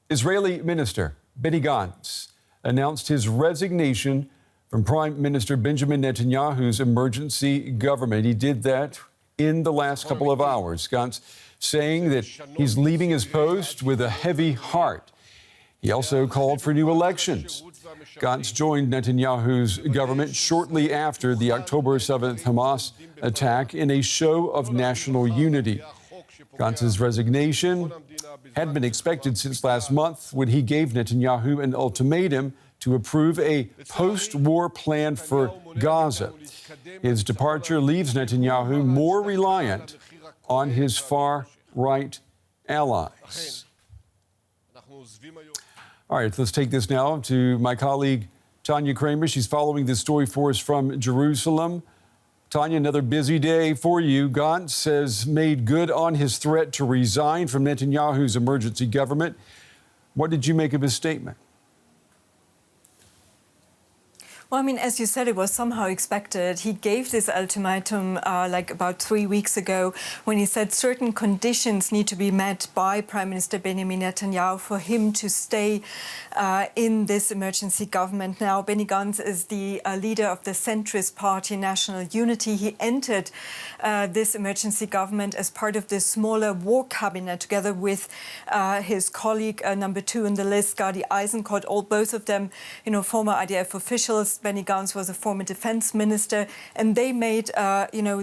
Israeli Minister Benny Gantz announced his resignation from Prime Minister Benjamin Netanyahu's emergency government. He did that in the last couple of hours. Gantz saying that he's leaving his post with a heavy heart. He also called for new elections. Gantz joined Netanyahu's government shortly after the October 7th Hamas attack in a show of national unity. Gantz's resignation had been expected since last month when he gave Netanyahu an ultimatum to approve a post-war plan for Gaza. His departure leaves Netanyahu more reliant on his far-right allies. All right, let's take this now to my colleague, Tanya Kramer. She's following this story for us from Jerusalem. Tanya, another busy day for you. Gantz has made good on his threat to resign from Netanyahu's emergency government. What did you make of his statement? Well, I mean, as you said, it was somehow expected. He gave this ultimatum like about 3 weeks ago when he said certain conditions need to be met by Prime Minister Benjamin Netanyahu for him to stay in this emergency government. Now, Benny Gantz is the leader of the centrist party National Unity. He entered this emergency government as part of the smaller war cabinet together with his colleague, number 2 on the list, Gadi Eisenkot, both of them, former IDF officials. Benny Gantz was a former defense minister, and they made,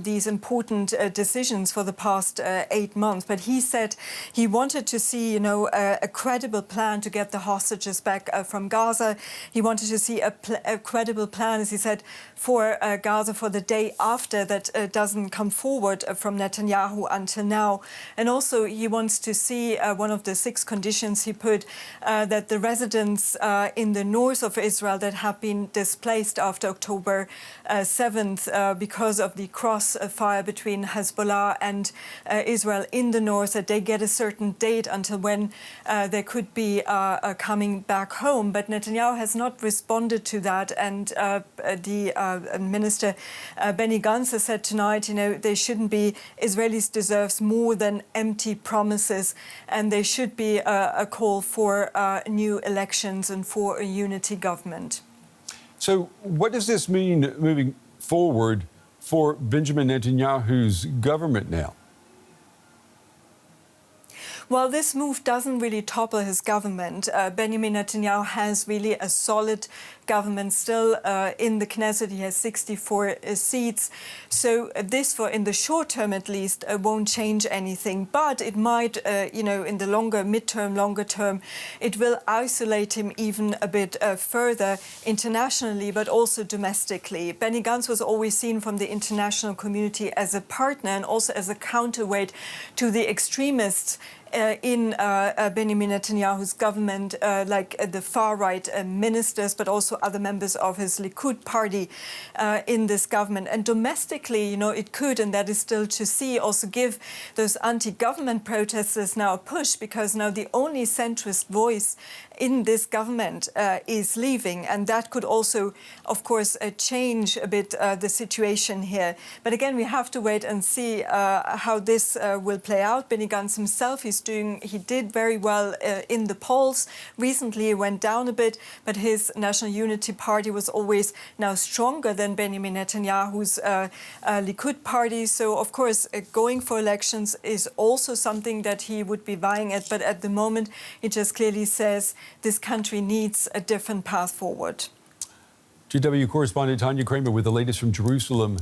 these important decisions for the past 8 months. But he said he wanted to see, a credible plan to get the hostages back from Gaza. He wanted to see a credible plan, as he said, for Gaza for the day after that doesn't come forward from Netanyahu until now. And also he wants to see one of the 6 conditions he put, that the residents in the north of Israel that have been displaced after October 7th because of the crossfire between Hezbollah and Israel in the north, that they get a certain date until when they could be coming back home. But Netanyahu has not responded to that, and the Minister Benny Gantz has said tonight, they shouldn't be, Israelis deserves more than empty promises, and there should be a call for new elections and for a unity government. So what does this mean moving forward for Benjamin Netanyahu's government now? Well, this move doesn't really topple his government. Benjamin Netanyahu has really a solid government still in the Knesset. He has 64 seats. So this, in the short term at least, won't change anything. But it might, in the longer term, it will isolate him even a bit further internationally, but also domestically. Benny Gantz was always seen from the international community as a partner and also as a counterweight to the extremists in Benjamin Netanyahu's government, like the far-right ministers, but also other members of his Likud party in this government. And domestically, it could, and that is still to see, also give those anti-government protesters now a push, because now the only centrist voice in this government is leaving. And that could also, of course, change a bit the situation here. But again, we have to wait and see how this will play out. Benny Gantz himself, he did very well in the polls. Recently, he went down a bit, but his National Unity Party was always now stronger than Benjamin Netanyahu's Likud party. So, of course, going for elections is also something that he would be vying at. But at the moment, he just clearly says this country needs a different path forward. GW correspondent Tanya Kramer with the latest from Jerusalem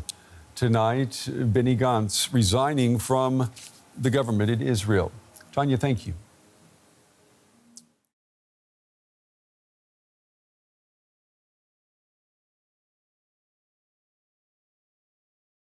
tonight. Benny Gantz resigning from the government in Israel. Tanya, thank you.